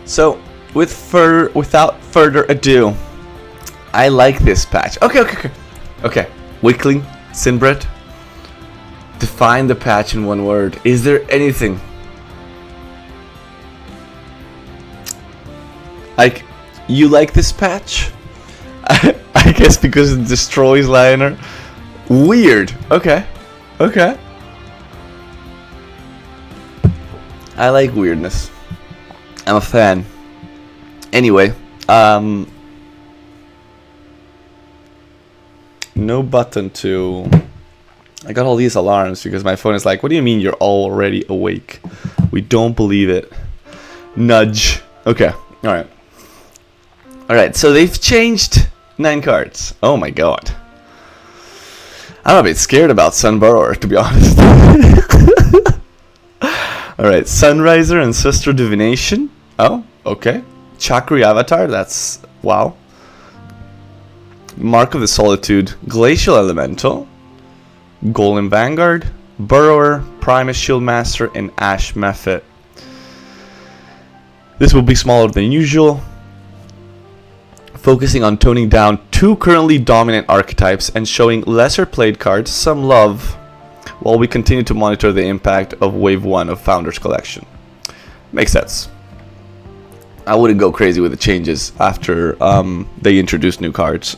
So, without further ado, I like this patch. Okay. Weakling, Sinbred. Define the patch in one word. Is there anything? Like, you like this patch? I guess because it destroys Lioner. Weird. Okay. I like weirdness. I'm a fan. Anyway, no button to... I got all these alarms because my phone is like, what do you mean you're already awake? We don't believe it. Nudge. Okay, alright, so they've changed 9 cards. Oh my god. I'm a bit scared about Sun Burrower, to be honest. Alright, Sunriser and Sister Divination. Oh, okay. Chakri Avatar, that's... wow. Mark of the Solitude, Glacial Elemental, Golem Vanguard, Burrower, Primus Shieldmaster, and Ash Method. This will be smaller than usual, focusing on toning down 2 currently dominant archetypes and showing lesser played cards some love, while we continue to monitor the impact of Wave 1 of Founders Collection. Makes sense. I wouldn't go crazy with the changes after they introduced new cards.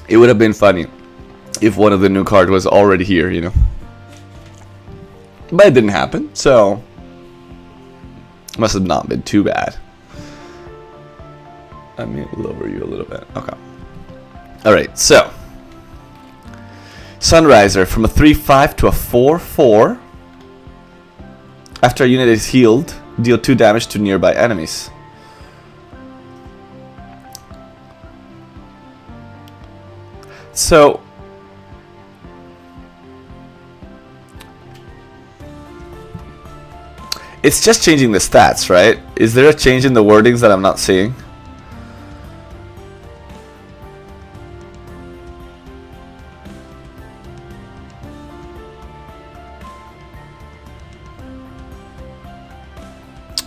It would have been funny if one of the new cards was already here, you know. But it didn't happen, so must have not been too bad. Let me lower you a little bit. Okay. Alright, so Sunriser from a 3/5 to a 4/4. After a unit is healed, deal 2 damage to nearby enemies. So it's just changing the stats, right? Is there a change in the wordings that I'm not seeing?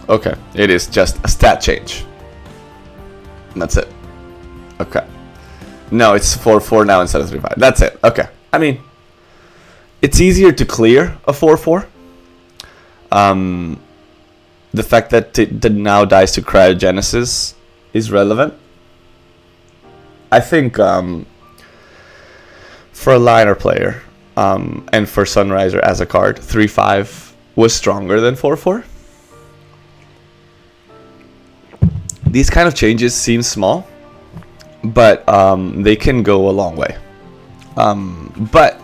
Okay, it is just a stat change. And that's it. Okay. No, it's 4/4 now instead of 3/5. That's it. Okay. I mean, it's easier to clear a 4/4. The fact that it now dies to cryogenesis is relevant. I think for a liner player and for Sunriser as a card, 3/5 was stronger than 4/4. These kind of changes seem small, but they can go a long way. But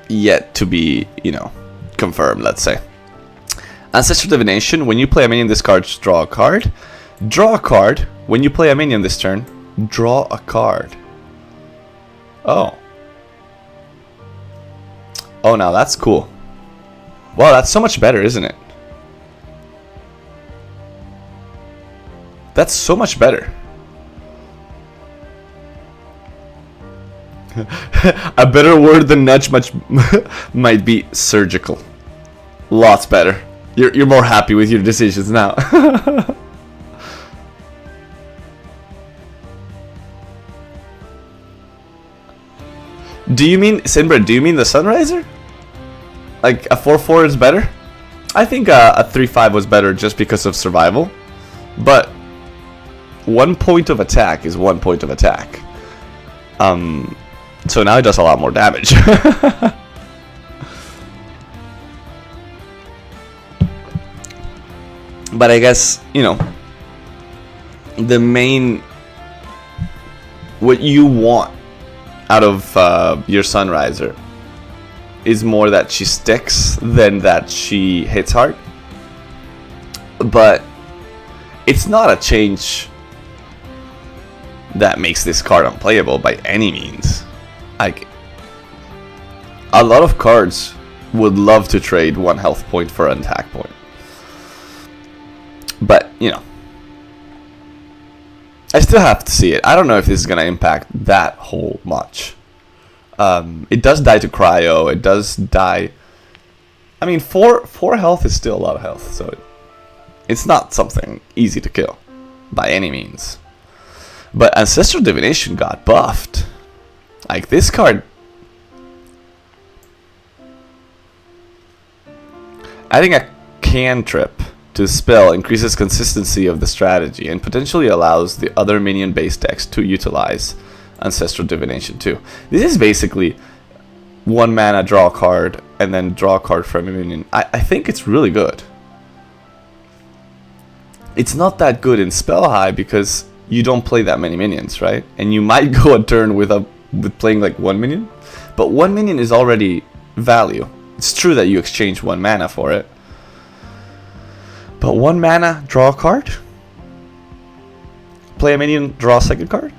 yet to be, you know, confirmed, let's say. Ancestral Divination, when you play a minion this card, draw a card. Draw a card. When you play a minion this turn, draw a card. Oh. Oh, now that's cool. Wow, that's so much better, isn't it? That's so much better. A better word than nudge might be surgical. Lots better. You're more happy with your decisions now. Do you mean, Sinbred, do you mean the Sunriser? Like a 4/4 is better? I think a 3/5 was better just because of survival. But 1 point of attack is 1 point of attack. So now it does a lot more damage. But I guess, you know, the main... what you want out of your Sunriser is more that she sticks than that she hits hard. But it's not a change that makes this card unplayable by any means. Like, a lot of cards would love to trade 1 health point for an attack point. But, you know, I still have to see it. I don't know if this is going to impact that whole much. It does die to cryo. It does die I mean, four health is still a lot of health, so it's not something easy to kill by any means. But Ancestral Divination got buffed. Like this card, adding a cantrip to spell increases consistency of the strategy and potentially allows the other minion base decks to utilize Ancestral Divination too. This is basically 1 mana, draw a card, and then draw a card from a minion. I think it's really good. It's not that good in Spell High because you don't play that many minions, right? And you might go a turn with playing like 1 minion, but 1 minion is already value. It's true that you exchange 1 mana for it, but 1 mana, draw a card, play a minion, draw a second card.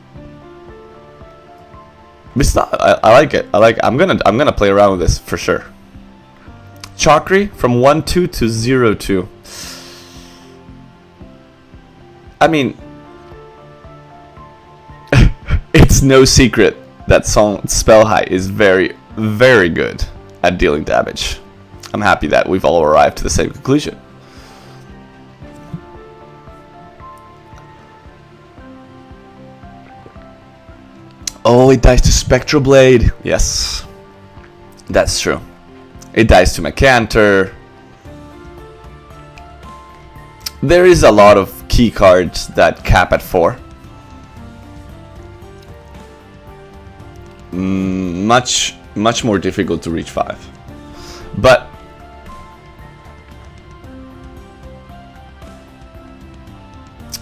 It's not, I like it. I'm gonna play around with this for sure. Chakri from 1/2 to 0/2. I mean, it's no secret that Spell High is very, very good at dealing damage. I'm happy that we've all arrived to the same conclusion. Oh, it dies to Spectral Blade. Yes, that's true. It dies to Macanter. There is a lot of key cards that cap at 4. Much more difficult to reach 5. But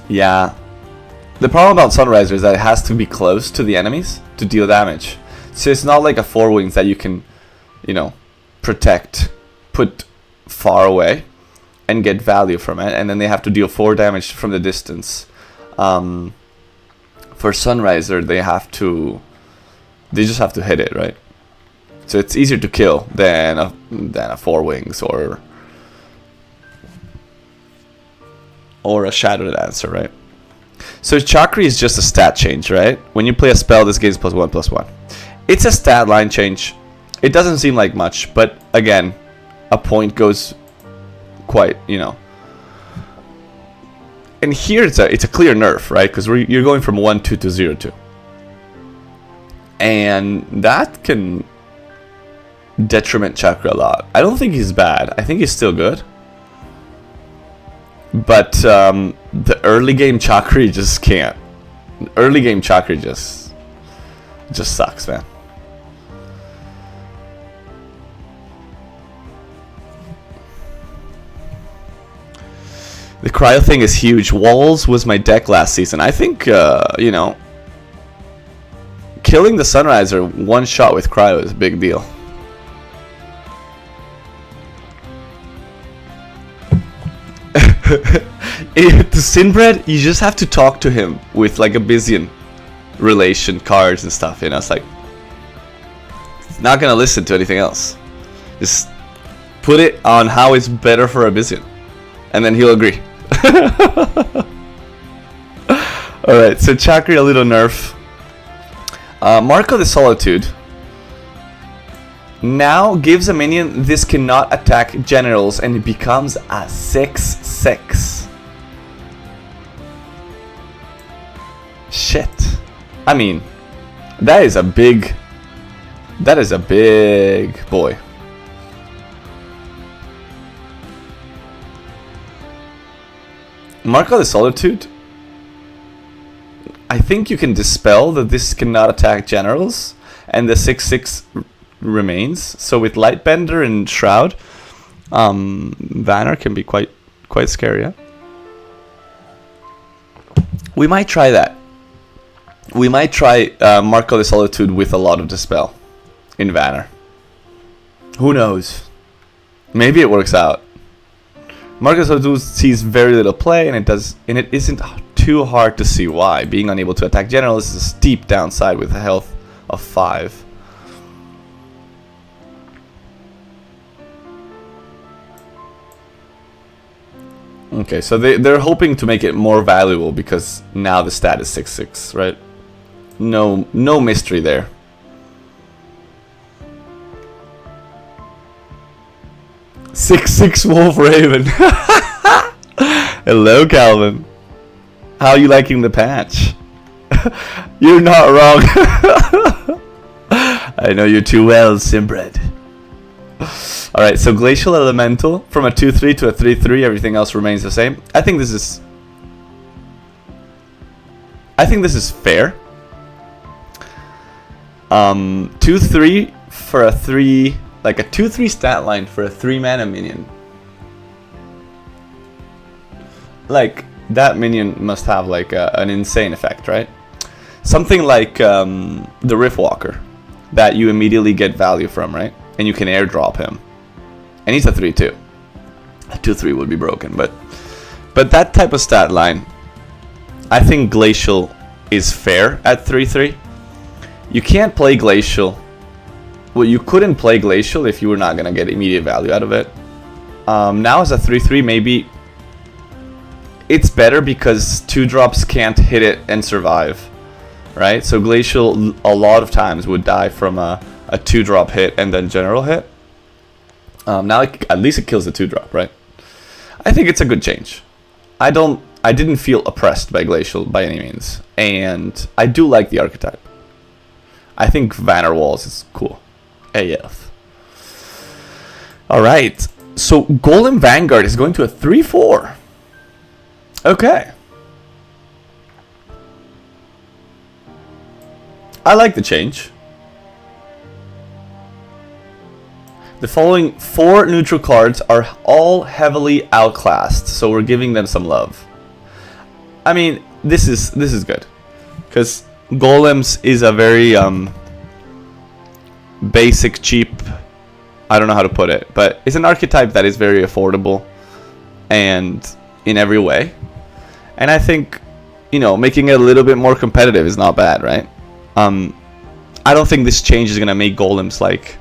yeah, the problem about Sunriser is that it has to be close to the enemies to deal damage. So it's not like a 4 wings that you can, you know, protect, put far away, and get value from it, and then they have to deal 4 damage from the distance. For Sunriser, they just have to hit it, right? So it's easier to kill than a 4 wings or a Shadowed Dancer, right? So Chakri is just a stat change, right? When you play a spell, this gains +1/+1. It's a stat line change. It doesn't seem like much, but again, a point goes quite, you know. And here it's a clear nerf, right? Because you're going from 1/2 to 0/2, and that can detriment Chakra a lot. I don't think he's bad. I think he's still good. But the early game Chakri just can't. Early game Chakri just sucks, man. The Cryo thing is huge. Walls was my deck last season. I think, you know, killing the Sunriser one shot with Cryo is a big deal. To Sinbred, you just have to talk to him with like a Byzantine relation cards and stuff, you know. It's like, it's not gonna listen to anything else. Just put it on how it's better for a Byzantine, and then he'll agree. Alright, so Chakri a little nerf. Mark of the Solitude now gives a minion this cannot attack generals, and it becomes a 6/6. Shit. I mean, that is a big boy. Mark of the Solitude, I think you can dispel that this cannot attack generals, and the 6/6 remains. So with Lightbender and Shroud, Vanner can be quite scary, yeah? We might try that. We might try Mark of the Solitude with a lot of Dispel in Vanner. Who knows? Maybe it works out. Mark of the Solitude sees very little play, and it isn't too hard to see why. Being unable to attack generals is a steep downside with a health of 5. Okay, so they're hoping to make it more valuable because now the stat is 6/6, right? No mystery there. 6/6 Wolf Raven. Hello, Calvin. How are you liking the patch? You're not wrong. I know you too well, Simbred. Alright, so Glacial Elemental from a 2/3 to a 3/3, everything else remains the same. I think this is fair. 2/3 for a 3, like a 2/3 stat line for a 3-mana minion. Like, that minion must have like an insane effect, right? Something like the Riftwalker that you immediately get value from, right? And you can airdrop him. And he's a 3/2. A 2/3 would be broken, but that type of stat line, I think Glacial is fair at 3/3. You can't play Glacial. Well, you couldn't play Glacial if you were not gonna get immediate value out of it. Now as a 3/3, maybe it's better because 2-drops can't hit it and survive, right? So Glacial a lot of times would die from a 2-drop hit and then general hit. Now at least it kills the 2-drop, right? I think it's a good change. I didn't feel oppressed by Glacial by any means, and I do like the archetype. I think Vanner Walls is cool. AF. Alright, so Golem Vanguard is going to a 3/4. Okay. I like the change. The following 4 neutral cards are all heavily outclassed, so we're giving them some love. I mean, this is good, because Golems is a very basic, cheap, I don't know how to put it, but it's an archetype that is very affordable and in every way. And I think, you know, making it a little bit more competitive is not bad, right? I don't think this change is gonna make Golems like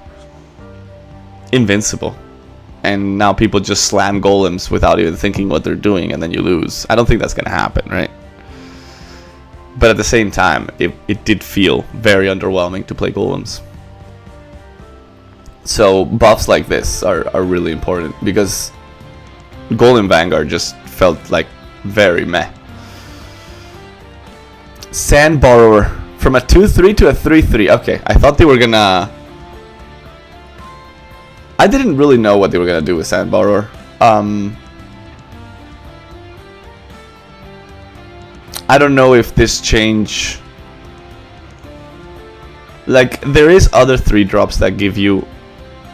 invincible, and now people just slam Golems without even thinking what they're doing, and then you lose. I don't think that's gonna happen, right? But at the same time, it did feel very underwhelming to play Golems. So buffs like this are really important, because Golem Vanguard just felt like very meh. Sand Borrower from a 2/3 to a 3/3. Okay, I thought they were gonna... I didn't really know what they were gonna do with Sand Borrower. I don't know if this change... Like, there is other 3-drops that give you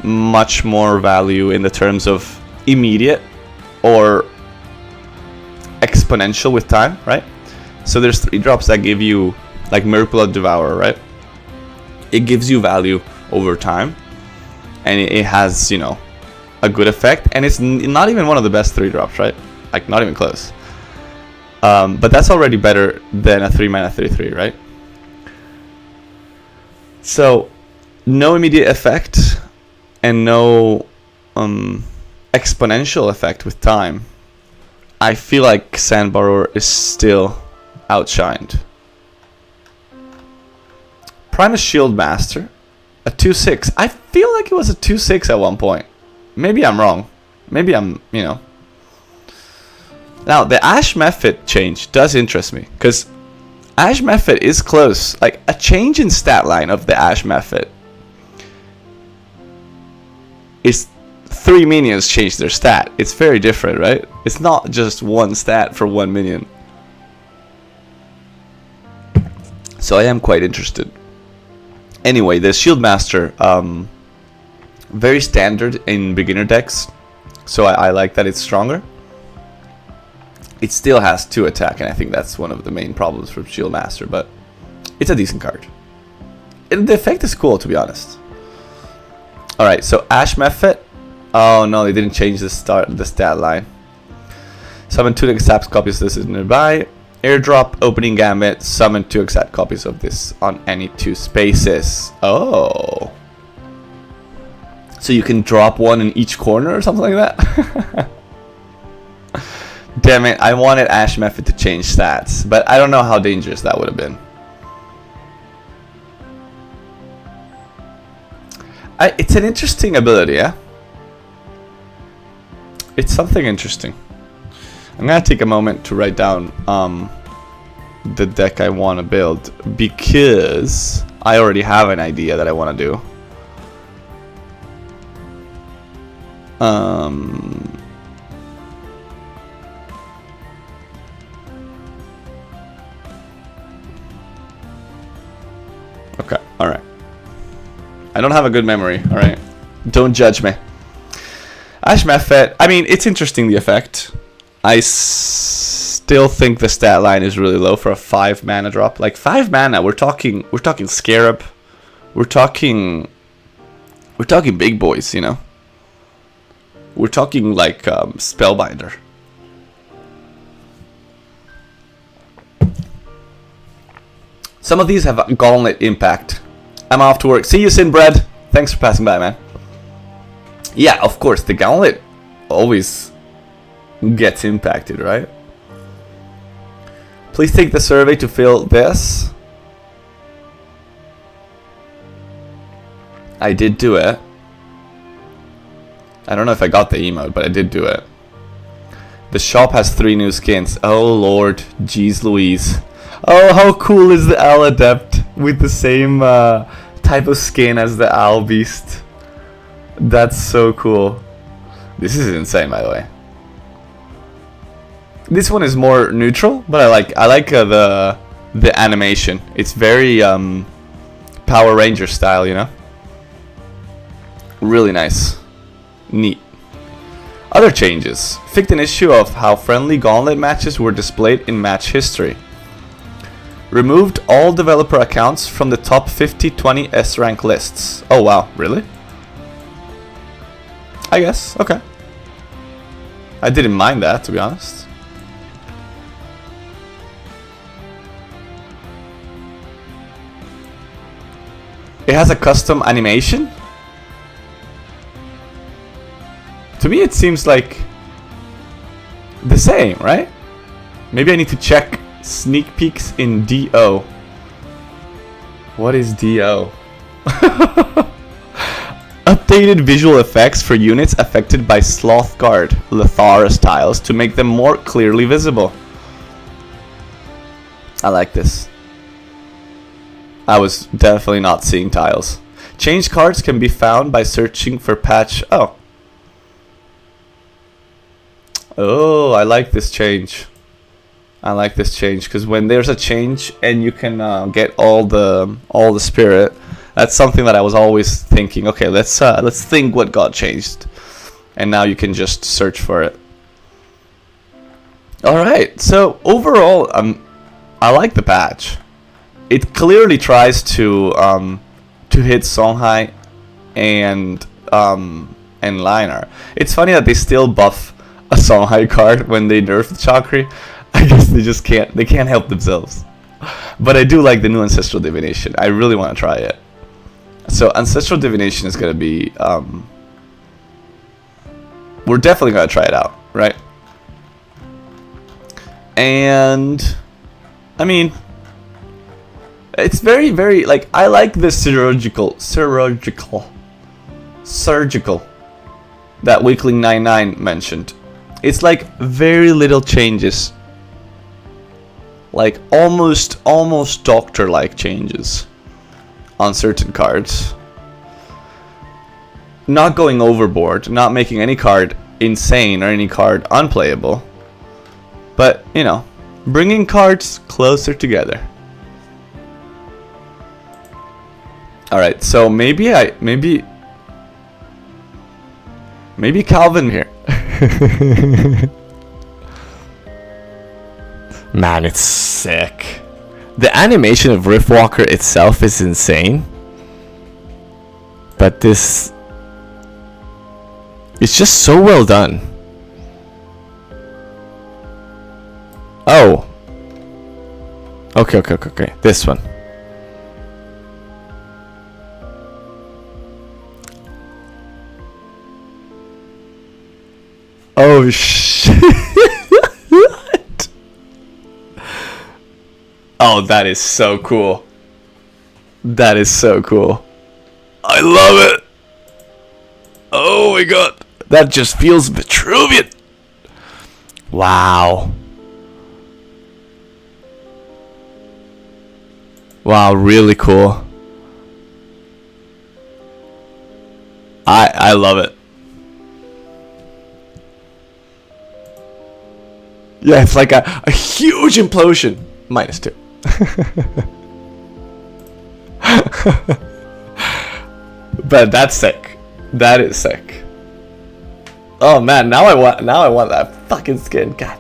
much more value in the terms of immediate or exponential with time, right? So there's 3-drops that give you, like Mirkblood Devourer, right? It gives you value over time, and it has, you know, a good effect, and it's not even one of the best 3-drops, right? Like, not even close. But that's already better than a 3-mana 3/3, right? So, no immediate effect and no exponential effect with time. I feel like Sand Borrower is still outshined. Primus Shield Master, a 2/6. I feel like it was a 2/6 at one point. Maybe I'm wrong. Maybe I'm, you know. Now, the Ash Mephit change does interest me, because Ash Mephit is close. Like, a change in stat line of the Ash Mephit is 3 minions change their stat. It's very different, right? It's not just one stat for one minion. So I am quite interested. Anyway, the Shield Master, very standard in beginner decks, so I like that it's stronger. It still has 2 attack, and I think that's one of the main problems for Shield Master, but it's a decent card. And the effect is cool, to be honest. Alright, so Ash Mephit. Oh no, they didn't change the stat line. Summon 2 exact copies of this is nearby. Airdrop, Opening Gambit, summon 2 exact copies of this on any 2 spaces. Oh. So you can drop 1 in each corner or something like that? Damn it, I wanted Ash Mephit to change stats, but I don't know how dangerous that would have been. It's an interesting ability, yeah? It's something interesting. I'm gonna take a moment to write down the deck I want to build, because I already have an idea that I want to do. Okay, alright. I don't have a good memory, alright? Don't judge me. Ash Mephit, I mean, it's interesting, the effect. I still think the stat line is really low for a 5 mana drop. Like 5 mana, we're talking Scarab. We're talking big boys, you know. We're talking like Spellbinder. Some of these have Gauntlet impact. I'm off to work. See you, Sinbred. Thanks for passing by, man. Yeah, of course, the Gauntlet always gets impacted, right? Please take the survey to fill this. I did do it. I don't know if I got the emote, but I did do it. The shop has 3 new skins. Oh lord, jeez Louise. Oh, how cool is the Owl Adept with the same type of skin as the Owl Beast? That's so cool. This is insane, by the way. This one is more neutral, but I like the animation. It's very Power Ranger style, you know. Really nice, neat. Other changes: fixed an issue of how friendly Gauntlet matches were displayed in match history. Removed all developer accounts from the top 50-20 S-rank lists. Oh wow, really? I guess, okay. I didn't mind that, to be honest. It has a custom animation? To me it seems like the same, right? Maybe I need to check sneak peeks in DO. What is DO? Updated visual effects for units affected by Slothguard Lethara tiles to make them more clearly visible. I like this. I was definitely not seeing tiles. Change cards can be found by searching for patch. Oh, I like this change. I like this change because when there's a change and you can get all the spirit, that's something that I was always thinking. Okay, let's think what got changed, and now you can just search for it. All right. So overall, I like the patch. It clearly tries to hit Songhai and Linar. It's funny that they still buff a Songhai card when they nerf the Chakri. I guess they can't help themselves. But I do like the new Ancestral Divination. I really want to try it. So Ancestral Divination is going to be we're definitely going to try it out, right? And I mean, it's very, very, like, I like the surgical that Weakling 99 mentioned. It's like very little changes. Like almost doctor-like changes on certain cards. Not going overboard, not making any card insane or any card unplayable. But, you know, bringing cards closer together. Alright, so maybe Calvin here. Man, it's sick. The animation of Riftwalker itself is insane. But this... it's just so well done. Oh. Okay. This one. Oh shit. What? Oh, that is so cool. That is so cool. I love it. Oh my god. That just feels Vitruvian. Wow. Wow, really cool. I love it. Yeah, it's like a huge implosion. -2. But that's sick. That is sick. Oh man, now I want that fucking skin. God